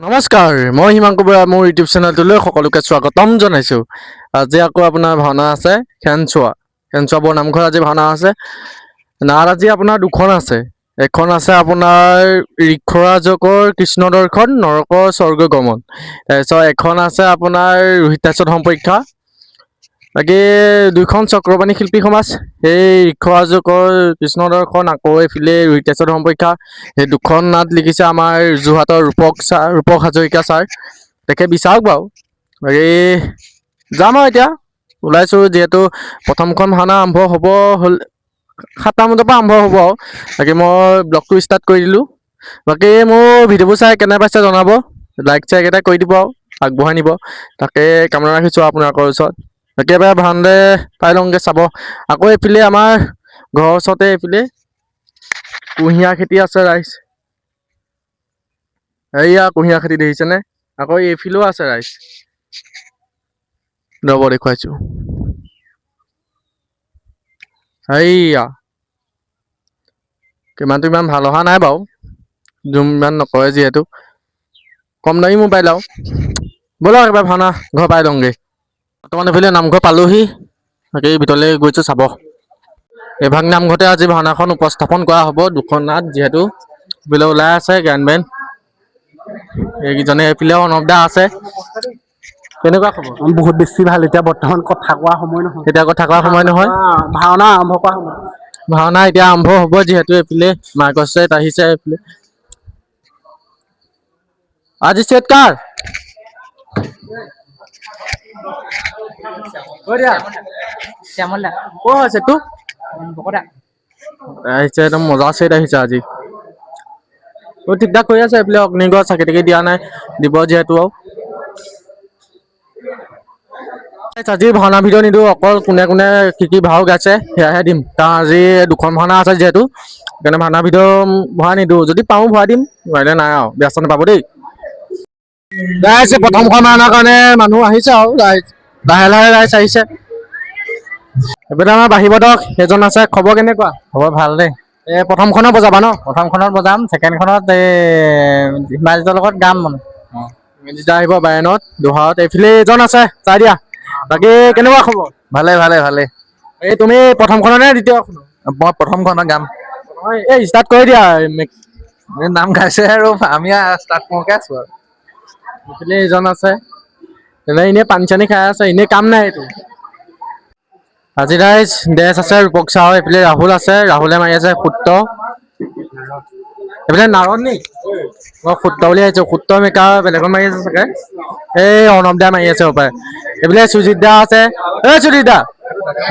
নমস্কাৰ, মই হিমাংকু বৰা মোৰ ইউটিউব চেনেলটোলৈ সকলোকে স্বাগতম জনাইছোঁ। আজি আকৌ আপোনাৰ ভাওনা আছে, খেনচোৱা বৰ নামঘৰ আজি ভাওনা আছে। নাট আজি আপোনাৰ দুখন আছে। এখন আছে আপোনাৰ ঋক্ষৰা যকৰ কৃষ্ণ দৰ্শন নৰকৰ স্বৰ্গ গমন। তাৰপিছত এখন আছে আপোনাৰ ৰোহিতাস্য ধৰ্মপৰীক্ষা। বাকী দুইখন চক্ৰবাণী শিল্পী সমাজ, সেই ঋক্ষৰা যকৰ কৃষ্ণ দৰ্শন আকৌ এইফালে ৰোহিতাস্য ধৰ্মপৰীক্ষা। সেই দুখন নাট লিখিছে আমাৰ যোৰহাটৰ ৰূপক হাজৰিকা ছাৰ। তেখেত বিচাৰক বাৰু। বাকী যাম আৰু এতিয়া ওলাইছোঁ, যিহেতু প্ৰথমখন ভাওনা আৰম্ভ হ'ব হ'ল 7টা বজাৰ পৰা আৰম্ভ হ'ব আৰু। বাকী মই ব্লগটো ষ্টাৰ্ট কৰি দিলোঁ। বাকী মোৰ ভিডিঅ'বোৰ চাই কেনে পাইছে জনাব, লাইক চাইক এটা কৰি দিব আৰু আগবঢ়াই নিব, তাকে কামনা ৰাখিছোঁ আপোনালোকৰ ওচৰত। বাকী এবাৰ ভাওনালৈ পাই লওঁগৈ চাব। আকৌ এইফালে আমাৰ ঘৰৰ ওচৰতে এইফালে কুঁহিয়াৰ খেতি আছে ৰাইজ। এইয়া কুঁহিয়াৰ খেতি দেখিছেনে? আকৌ এইফালেও আছে ৰাইজ, ৰ'ব দেখুৱাইছোঁ। এইয়া কিমানটো ইমান ভাল অহা নাই বাৰু, জুম ইমান নকৰে যিহেতু। কম দামী মোবাইল আৰু। ব'লক এবাৰ ভাওনা ঘৰ পাই লওঁগৈ। বৰ্তমান এইফালে নামঘৰ পালোহি, বাকী ভিতৰলৈ গৈছোঁ চাব। এভাগ নামঘৰতে আজি ভাওনাখন উপস্থাপন কৰা হ'ব, দুখন নাট যিহেতু। এইফালে ওলাই আছে গায়ন বায়ন, এইকেইজনে এইফালেও অৰ্ণৱ দা আছে। কেনেকুৱা খবৰ? বহুত বেছি ভাল। এতিয়া বৰ্তমান কথা কোৱা সময় নহয়, এতিয়া কথা কোৱা সময় নহয়। ভাওনা আৰম্ভ কৰা সময়। ভাওনা এতিয়া আৰম্ভ হ'ব, যিহেতু এইফালে মাইকৰ ছেট আহিছে। এইফালে আজি ছেট কাৰ? শ্যামল দা ক'ৰ হয় ছেটটো? বকতা আহিছে, একদম মজা ছেট আহিছে আজি। ঠিক ঠাক কৰি আছে এইফালে। অগ্নিগড় চাকি তাকি দিয়া নাই, দিব যিহেতু আৰু। আজি ভাওনা ভিডিঅ' নিদিওঁ, অকল কোনে কোনে কি কি ভাও গাইছে সেয়াহে দিম। কাৰণ আজি দুখন ভাওনা আছে যিহেতু, সেইকাৰণে ভাওনা ভিডিঅ' ভৰাই নিদিওঁ। যদি পাওঁ ভৰাই দিম, নোৱাৰিলে নাই আৰু, বেয়া নাপাব দেই। ৰাইজ প্ৰথমখন ভাওনাৰ কাৰণে মানুহ আহিছে আৰু ৰাইজ লাহে লাহে ৰাইজ আহিছে। এইপিনে আমাৰ বাহিৰদক এজন আছে, খবৰ কেনেকুৱা? খবৰ ভাল দেই। প্ৰথমখনৰ বজাবা ন? প্ৰথমখনত বজাম, ছেকেণ্ডখনত হিমাজিতৰ লগত গাম মানে। যেতিয়া আহিব বায়নত দোহাৰত। এইফালে এজন আছে, চাই দিয়া। বাকী কেনেকুৱা খবৰ? ভালে ভালে ভালে। এই তুমি প্ৰথমখনৰ নে দ্বিতীয়খনৰ? মই প্ৰথমখনত গাম। এই ষ্টাৰ্ট কৰি দিয়া। নাম গাইছে আৰু আমি ষ্টাৰ্ট কৰোঁকে আছোঁ আৰু। এইফালে এজন আছে, এনেই পানী চানী খাই আছে, এনেই কাম নাই এইটো। আজি ৰাইজ ডেছ আছে, ৰূপক চাও। এইফালে ৰাহুল আছে, ৰাহুলে মাৰি আছে সূত্ৰ। এইফালে নাৰদ নি? মই সূত্ৰ বুলি ভাবিছোঁ। সূত্ৰ মেকাৰ বেলেগত মাৰি আছে চাগে। এই অৰ্ণৱ দা মাৰি আছে হপায়। এইফালে সুজিত দা আছে, এই সুজিত দা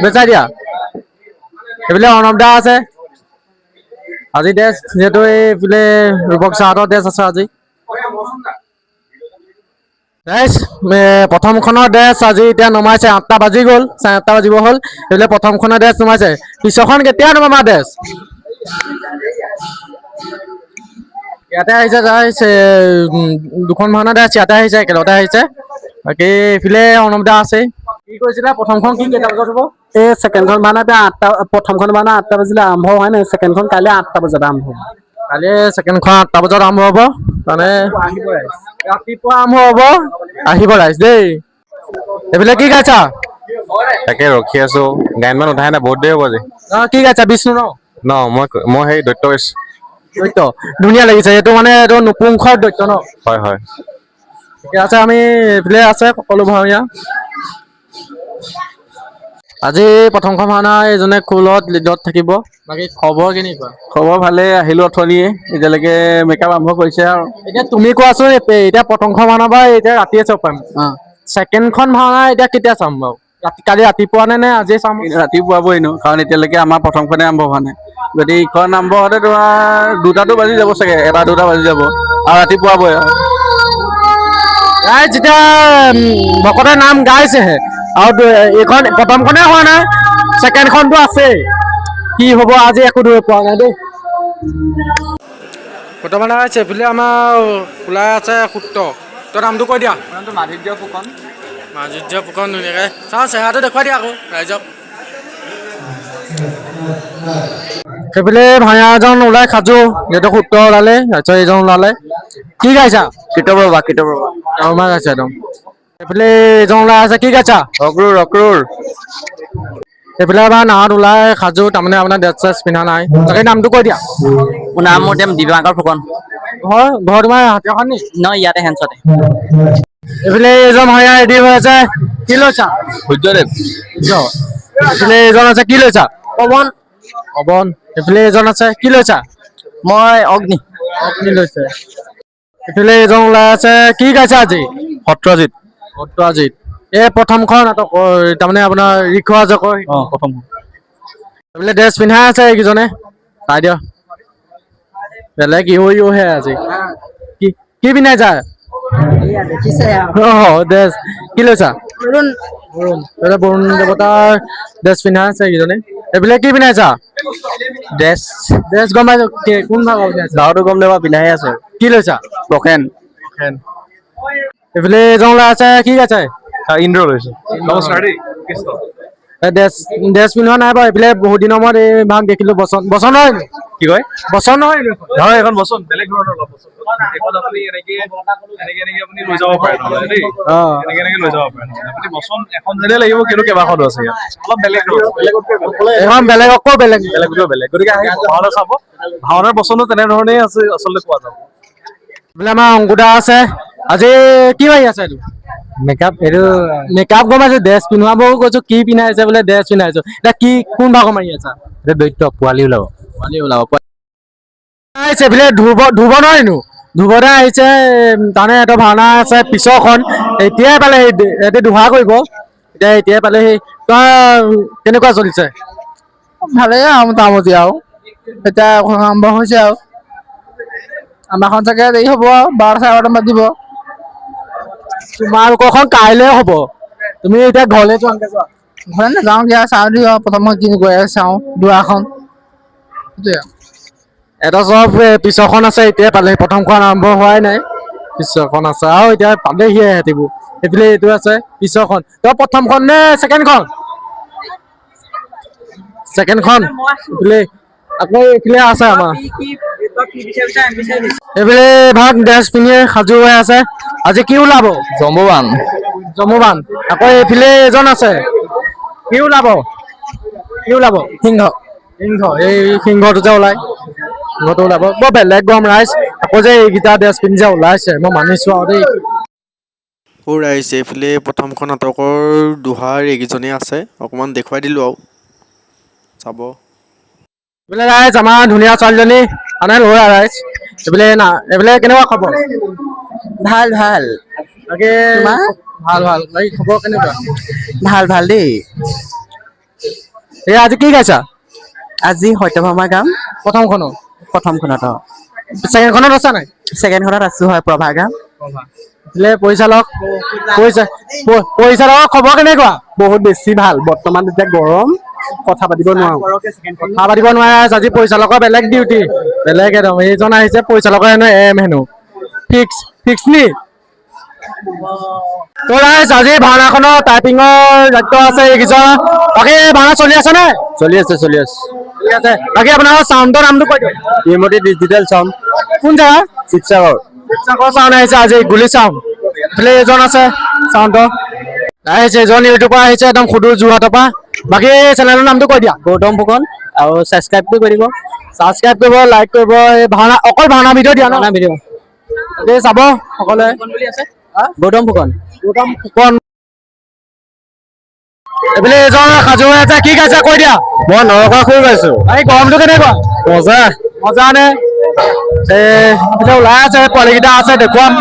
বেচাই দিয়া। এইফালে অৰ্ণৱ দা আছে। আজি ডেছ যিহেতু এইফালে ৰূপক চাহঁতৰ ডেছ আছে আজি। ৰাইজ প্ৰথমখনৰ ড্ৰেছ আজি এতিয়া নমাইছে, 8টা বাজি গ'ল, 8:30 বাজিব হ'ল। এইফালে প্ৰথমখনৰ ড্ৰেছ নমাইছে। পিছৰখন কেতিয়া নমাবা ড্ৰেছ? ইয়াতে আহিছে ৰাইজ, দুখন ভাওনা ড্ৰেছ ইয়াতে আহিছে, একেলগতে আহিছে। বাকী এইফালে অৰ্ণৱ দা আছেই। কি কৈছিলা প্ৰথমখন কেইটা বজাত হ'ব? এই ছেকেণ্ডখন ভাওনা এতিয়া 8টা, প্ৰথমখন ভাওনা 8টা বাজিলে আৰম্ভ হোৱাই নাই। ছেকেণ্ডখন কাইলৈ 8টা বজাত আৰম্ভ হ'ব। কালি ছেকেণ্ডখন 8টা বজাত আৰম্ভ হ'ব। মানে ৰাতিপুৱা আৰম্ভ হ'ব, আহিব ৰাইজ দেই। এইফালে কি গাইছা? তাকে ৰখি আছো, গায়ন বায়ন উঠাই নাই, বহুত দেৰি হ'ব আজি। কি গাইছা? বিষ্ণু ন? মই সেই দৈত্য গাইছো। দৈত্য ধুনীয়া লাগিছে, এইটো মানে এইটো নপুংসৰ দৈত্য ন? হয় হয়। ঠিকে আছে, আমি এইফালে আছে সকলো ভাৱৰীয়া। আজি প্ৰথমখন ভাওনা এইজনে খোলত লিডত থাকিব। বাকী খবৰ কেনেকুৱা? খবৰ ভালেই, আহিলো অথনিয়ে, এতিয়ালৈকে মেকআপ আৰম্ভ কৰিছে আৰু। এতিয়া তুমি কোৱাচোন, এতিয়া প্ৰথমখন ভাওনা বা এতিয়া ৰাতিয়ে চাব পাৰিম। ছেকেণ্ডখন ভাওনা এতিয়া কেতিয়া চাম বাৰু? কালি ৰাতিপুৱা নে আজিয়ে চাম? ৰাতিপুৱাবই এনেও, কাৰণ এতিয়ালৈকে আমাৰ প্ৰথমখনে আৰম্ভ হোৱা নাই। যদি ইখন আৰম্ভ হওঁতে তোমাৰ 2টাতো বাজি যাব চাগে, 1 2টা বাজি যাব আৰু ৰাতিপুৱাবই আৰু। ৰাইজ যেতিয়া ভকতে নাম গাইছেহে আৰু এইখন প্ৰথমখনে হোৱা নাই, ছেকেণ্ডখনতো আছেই। কি হ'ব আজি একো ধৰিব পৰা নাই দেই। বৰ্তমান এইফালে আমাৰ ওলাই আছে সূত্ৰ। তই নামটো কৈ দিয়া। মাধুৰ্য ফুকন। মাধুৰ্য ফুকন, ধুনীয়াকৈ চাওঁ চেহেৰাটো দেখুৱাই দিয়া আকৌ ৰাইজক। সেইফালে ভাঙা এজন ওলাই খাজু যিহেতু সূত্ৰ ওলালে তাৰপিছত এইজন ওলালে কি গাইছা আমাৰ গাইছা একদম সেইফালে এইজন ওলাই আছে কি গাইছা অক্ৰুৰ সেইফালে আমাৰ নাৱত ওলাই খাজু তাৰমানে আপোনাৰ ড্ৰেছ চেছ পিন্ধা নাই তাকে নামটো কৈ দিয়া মোৰ নাম মোৰ দিবাংকৰ ফুকন ঘৰ তোমাৰ হাতীয়াখন নি নহয় ইয়াতে হেঞ্চতে এইফালে এইজন ভূঞা ৰেডি হৈ আছে কি লৈছা সূৰ্যদেৱ এইফালে এইজন আছে কি লৈছা পৱন এইফালে এইজন আছে কি লৈছা মই অগ্নি আপুনি লৈছে এইফালে এইজন ওলাই আছে কি গাইছা আজি সত্ৰজিৎ এই প্ৰথমখন নাটক তাৰমানে আপোনাৰ ৰিখোৱা জকৰ প্ৰথম এইফালে ড্ৰেছ পিন্ধাই আছে এইকেইজনে চাই দিয়ক বেলেগ ইহে আজি কি পিন্ধাই যায় ড্ৰেছ কি লৈছা বৰুণ দেৱতাৰ ড্ৰেছ পিন্ধাই আছে এইকেইজনে এইফালে কি পিন্ধাইছা ড্ৰেছ গম পাইছো কোন ভাগৰ পিন্ধাইছা গাঁৱতো গম নাপা পিন্ধাই আছে কি লৈছা প্ৰসেন এইফালে এজন ওলাই আছে কি গাইছে ইন্দ্ৰ লৈছো ড্ৰেছ পিন্ধোৱা নাই বাৰু এইফালে বহুত দিনৰ মূৰত এই ভাগ দেখিলো বচন নহয় কি কয় বচন নহয় নহয় এখন বচন বেলেগ ধৰণৰ অলপ বচন এখন আপুনি এনেকে আপুনি লৈ যাব পাৰে নহ'লে দেই এনেকে লৈ যাব পাৰে আপুনি বচন এখন যেনে লাগিব কিন্তু কেইবাখনো আছে ইয়াত অলপ বেলেগ এখন বেলেগতকৈ বেলেগ গতিকে আহি ভাওনা চাব ভাওনাৰ বচনো তেনেধৰণেই আছে আচলতে পোৱা যাব বোলে আমাৰ অংকুদা আছে আজি কি মাৰি আছে এইটো মেকআপ গম পাইছো ড্ৰেছ পিন্ধোৱাবও কৈছো কি পিন্ধাইছে বোলে ড্ৰেছ পিন্ধাইছো এতিয়া কি কোন ভাগৰ মাৰি আছা দৈত্য পোৱালি ওলাব আহিছে বোলে ধুব নহয় নো ধুবতে আহিছে তাৰমানে এটা ভাওনা আছে পিছৰখন এতিয়াই পালে সিহঁতে দুহা কৰিব এতিয়াই পালে সি তই কেনেকুৱা চলিছে ভালেই আৰু মোটামুটি আৰু এতিয়া আৰম্ভ হৈছে আৰু আমাৰখন চাগে দেৰি হ'ব আৰু 12-12:30 বাজিব তোমালোকৰখন কাইলৈ হ'ব তুমি এতিয়া ঘৰলৈ যোৱাংগে যোৱা ঘৰলৈ নাযাওঁ দিয়া চাওঁ দিওঁ আৰু প্ৰথমত কি গৈ চাওঁ দুৱাখন এটা চব পিছৰখন আছে এতিয়া পালেহি প্ৰথমখন আৰম্ভ হোৱাই নাই পিছৰখন আছে আৰু এতিয়া পালেহি সিহঁতিবোৰ এইফালে এইটো আছে পিছৰখন তই প্ৰথমখন নে ছেকেণ্ডখন এইফালে আকৌ এইফালে আছে আমাৰ এইফালে ভাগ ড্ৰেছ পিন্ধি সাজু হৈ আছে আজি কি ওলাব জম্বুবান আকৌ এইফালে এজন আছে কি ওলাব সিংহ এই সিংহটো যে ওলাই সিংহটো ওলাব বৰ বেলেগ গৰম ৰাইজ আকৌ যে এইকেইটা ড্ৰেছ পিন্ধি যে ওলাইছে মই মানিছো আৰু দেই ৰাইজ এইফালে প্ৰথমখন নাটকৰ দোহাৰ এইকেইজনেই আছে অকণমান দেখুৱাই দিলোঁ আৰু চাব এইফালে ৰাইজ আমাৰ ধুনীয়া ছোৱালীজনী মানে ল'ৰা ৰাইজ এইফালে কেনেকুৱা খবৰ ভাল বাকী ভাল বাকী খবৰ কেনেকুৱা ভাল দেই এই আজি কি গাইছা আজি সত্যভামা গাম প্ৰথমখনত ছেকেণ্ডখনত আছা নাই ছেকেণ্ডখনত আছো হয় প্ৰভা গাম পৰিচালকৰ খবৰ কেনেকুৱা বহুত বেছি ভাল বৰ্তমান এতিয়া গৰম কথা পাতিব নোৱাৰো আজি পৰিচালকৰ বেলেগ ডিউটি বেলেগ একদম এইজন আহিছে পৰিচালকৰ হেনো ফিক্স নি আজি ভাওনাখনৰ টাইপিঙৰ দায়িত্ব আছে এইকেইজন বাকী ভাওনা চলি আছে নে চলি আছে ঠিক আছে বাকী আপোনাৰ চাউণ্ডৰ নামটো কৈ দিয়ক ইমতি ডিজিটেল চাউণ্ড কোন জেগা শিৱসাগৰ চাউণ্ড আহিছে আজি গুলি চাউণ্ড এইফালে এজন আছে চাউণ্ডৰ আহিছে এজন ইউটিউবাৰ আহিছে একদম সুদূৰ যোৰহাটৰ পৰা বাকী চেনেলৰ নামটো কৈ দিয়া গৌতম ফুকন আৰু ছাবস্ক্ৰাইবটো কৰিব লাইক কৰিব এই ভাওনা অকল ভাওনা ভিডিঅ' দিয়া ন ভিডিঅ' চাব সকলোৱে গৌতম ফুকন এইফালে এজন সাজু হৈ আছে কি গাইছে কৈ দিয়া মই নৰকা খুৰ গাইছো এই গৰমটো কেনেকুৱা মজা নে ওলাই আছে পোৱালীকেইটা আছে দেখুৱাম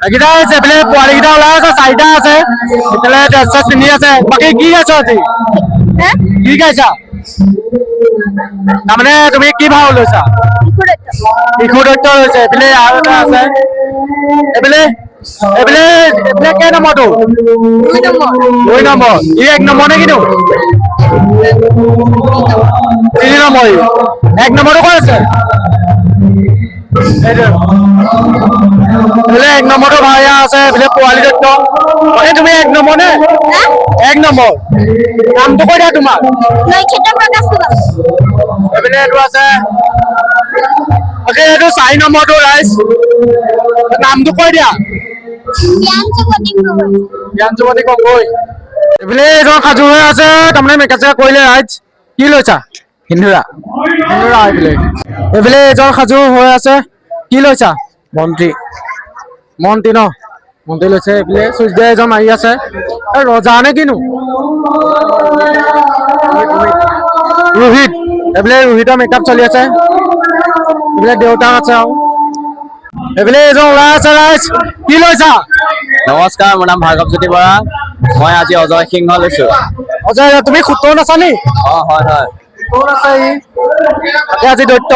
এইকেইটা আহিছে এইফালে পোৱালীকেইটা ওলাই আছে 4টা আছে এইফালে ড্ৰেছ পিন্ধি আছে বাকী কি গাইছ আজি কি গাইছা তাৰমানে তুমি কি ভাও লৈছা শিশু দৈত্য লৈছে এইফালে আৰু এটা আছে এইফালে কেই নম্বৰটো 2 নম্বৰ ই 1 নম্বৰ নে কিনো তিনি নম্বৰ এক নম্বৰটো ক'ত আছে এইফালে এক নম্বৰটো ভাইয়া আছে এইফালে পোৱালি দত্ত মানে তুমি এক নম্বৰ নে এক নম্বৰ নামটো কৈ দিয়া তোমাৰ এইফালে এইটো আছে এইটো 4 নম্বৰটো ৰাইজ নামটো কৈ দিয়া জ্ঞানযুৱতী গগৈ এইফালে এজন সাজু হৈ আছে তাৰমানে মেকআপ চেকআপ কৰিলে ৰাইজ কি লৈছা হিন্দুৰা এইফালে এইফালে এজন সাজু হৈ আছে কি লৈছা মন্ত্ৰী ন মন্ত্ৰী লৈছে এইফালে চুইচ দিয়া এজন মাৰি আছে ৰজা নে কিনো ৰোহিত এইফালে ৰোহিতৰ মেকআপ চলি আছে এইফালে দেউতা আছে আৰু এইফালে এজন ওলাই আছে ৰাইজ কি লৈছা নমস্কাৰ, মোৰ নাম ভাৰ্গৱজ্যোতি বৰা। মই আজি অজয় সিংহ লৈছো। অজয় তুমি সুতন আছা নি হয় সুতন আছে তাতে আজি দৈত্য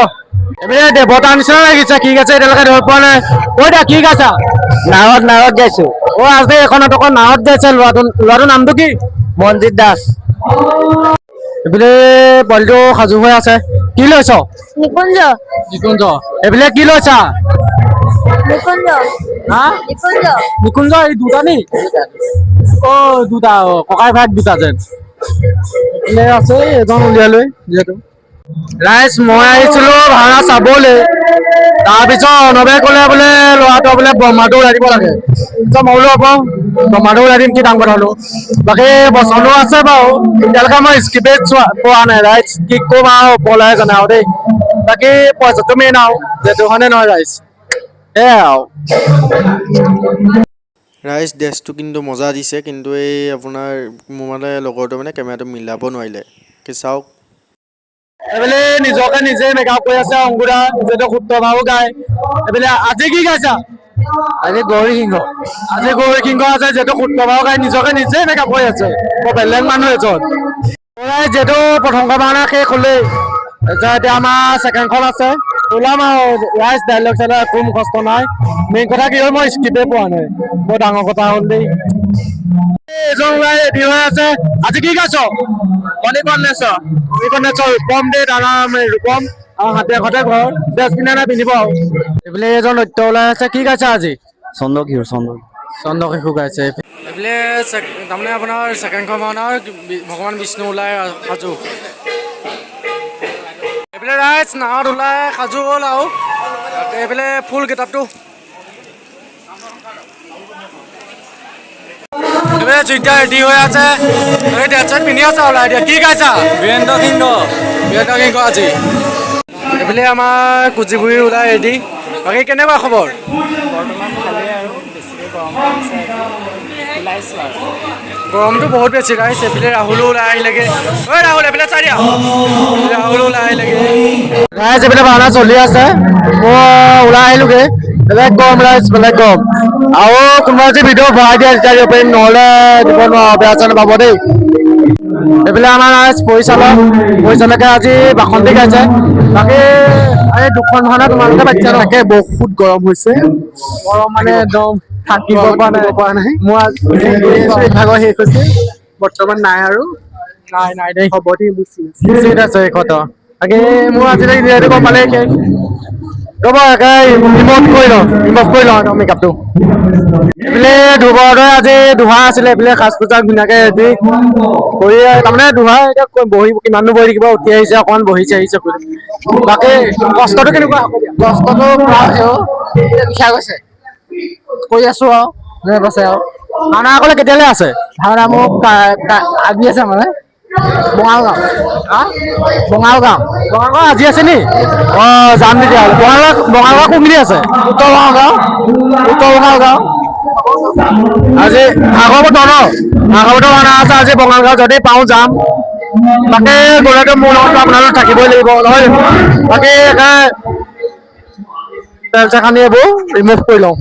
এইফালে দেৱতাৰ নিচিনা লাগিছে কি গাইছে এতিয়ালৈকে ধৰি পোৱা নাই কৈ দিয়া কি গাইছা নাৱত গাইছো আজি এখন নাটকৰ নাৱত গাইছে ল'ৰাটোৰ নামটো কি মনজিত দাস এইফালে পোৱালিটো সাজু হৈ আছে কি লৈছ নিকুঞ্জ এইফালে কি লৈছা নিকুঞ্জ এই দুটা নি দুটা ককাই ভাইক দুটা যেন এইফালে আছে এজন উলিয়ালৈ যিহেতু ৰাইজ মই আহিছিলো ভাড়া চাবলৈ তাৰপিছত অনবে ক'লে বোলে ল'ৰাটো বোলে ব্ৰহ্মাটো ওলাই দিব লাগে মই বোলো আকৌ ব্ৰহ্মাটো ওলাই দিম কি ডাঙৰ কথা হ'লো বাকী বচনো আছে বাৰু এতিয়ালৈকে মই স্ক্ৰিপ্টে পোৱা নাই ৰাইজ কি ক'ম আৰু ওপৰলৈ জানে আৰু দেই বাকী পইচাটো মেইন আৰু যিহেতু হয়নে নহয় ৰাইজ এয়াই আৰু ৰাইজ ড্ৰেছটো কিন্তু মজা দিছে কিন্তু এই আপোনাৰ মোৰ মানে লগৰটো মানে কেমেৰাটো মিলাব নোৱাৰিলে কি চাওক এইফালে নিজকে নিজে মেকআপ কৰি আছে অংকুৰা যিহেতু সূত্ৰভাও গায় এইফালে আজি কি গাইছা আজি গৌৰী সিংহ আছে যিহেতু সূত্ৰভাও গায় নিজকে নিজে মেকআপ কৰি আছে বেলেগ মানুহ এজন যিহেতু প্ৰথমখন ভাওনা শেষ হ'লেই এতিয়া আমাৰ ছেকেণ্ডখন আছে ওলাম আৰু ৰাইজ ডাইলগ চাইলগ একো মুখস্থ নাই মেইন কথা কি হ'ল মই স্ক্ৰিপ্টে পোৱা নাই বৰ ডাঙৰ কথা হ'ল দেই এজন ওলাই ৰেডি হৈ আছে আজি কি গাইছ ৰূপম দেই দাদা ৰূপম আৰু হাতে ঘৰ ড্ৰেছ পিন্ধা নাই পিন্ধিব আৰু এইফালে এজন নৃত্য ওলাই আছে কি গাইছে আজি চন্দ্ৰকিশোৰ গাইছে এইফালে তাৰমানে আপোনাৰ ছেকেণ্ডখন ভাওনাৰ ভগৱান বিষ্ণু ওলাই সাজু এইফালে ৰাইজ নাৱত ওলাই সাজু হ'ল আৰু এইফালে ফুল কিতাপটো এইফালে জুইতা ৰেডি হৈ আছে এই ড্ৰেছ চেট পিন্ধি আছে ওলাই দিয়া কি গাইছা বীৰেন্দ্ৰ সিংহ আজি এইফালে আমাৰ কুচিপুৰি ওলাই ৰেডি বাকী কেনেকুৱা খবৰ গৰমটো বহুত বেছি ৰাইজ এইফালে ৰাহুলো ওলাই আহিলেগে ৰাহুল এইফালে চাই দিয়া ৰাহুলো ওলাই আহিলেগে ৰাইজ এইফালে ভাওনা চলি আছে মই ওলাই আহিলোগে বেলেগ গৰম ৰাইজ বেলেগ গৰম আৰু কোনোবা যদি ভিডিঅ' ভৰাই দিয়ে তেতিয়া দিব পাৰিম নহ'লে দিব নোৱাৰো বেয়া চেনে পাব দেই এইফালে আমাৰ ৰাইজ পৰিচালকে আজি বাসন্তী গাইছে বাকী এই দুখন ভাওনা তোমালোকে পাতিছা তাকে বহুত গৰম হৈছে গৰম মানে একদম থাকিব পৰা নাই মোৰ ভাগৰ শেষ হৈছে বৰ্তমান নাই আৰু নাই দেই হ'ব দেই ঠিক আছে কথা বাকী মোৰ আজিলৈকে যিহেতু গম পালে ৰ'ব একে ৰিমভ কৰি লওঁ মেকআপটো এইফালে ধুবৰদৰে আজি দোহা আছিলে এইফালে সাজ পোছাক ধুনীয়াকে ৰেডি কৰি তাৰমানে দোহা এতিয়া বহি কিমাননো বহি থাকিব উঠি আহিছে অকণমান বহিছে আহিছে বাকী কষ্টটো কেনেকুৱা কষ্টটো বিষাই গৈছে কৰি আছো আৰু আছে আৰু ভাওনা আগলৈ কেতিয়ালৈ আছে ভাওনা মোক আজি আছে মানে বঙাইগাঁও আজি আছে নি যাম তেতিয়াহ'লে বঙাইগাঁও কোনখিনি আছে উত্তৰ বঙাইগাঁও আজি ভাগৱতৰ ভাওনা আছে আজি বঙাইগাঁও যদি পাওঁ যাম বাকী গ'লেতো মোৰ লগত আপোনালোক থাকিবই লাগিব নহয় বাকী তেল চেকানি এইবোৰ ৰিমুভ কৰি লওঁ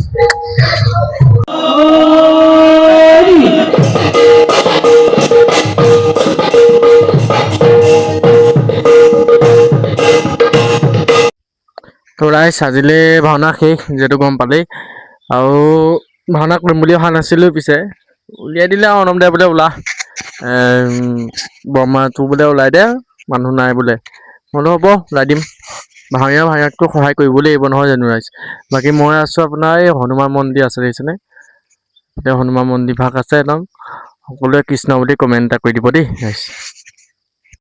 ৰাইজ আজিলে ভাওনা শেষ যিহেতু গম পালেই আৰু ভাওনা কৰিম বুলি অহা নাছিলোঁ পিছে উলিয়াই দিলে আৰু অনম দে বোলে ওলা বৰমাটো বোলে ওলাই দে মানুহ নাই বোলে। বোলো হ'ব ওলাই দিম। ভাঙিয়াকটো সহায় কৰিব লাগিব নহয় জানো ৰাইজ। বাকী মই আছোঁ আপোনাৰ এই হনুমান মন্দিৰ আছে দেখিছেনে? এতিয়া হনুমান মন্দিৰ ভাগ আছে একদম। সকলোৱে কৃষ্ণ বুলি কমেণ্ট এটা কৰি দিব দেই ৰাইজ।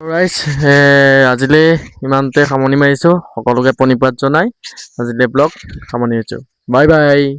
ৰাইজ আজিলৈ ইমানতে সামৰণি মাৰিছোঁ। সকলোকে প্ৰণিপাত জনাই আজিলৈ ব্লগ সামৰণি মাৰিছোঁ। Bye bye.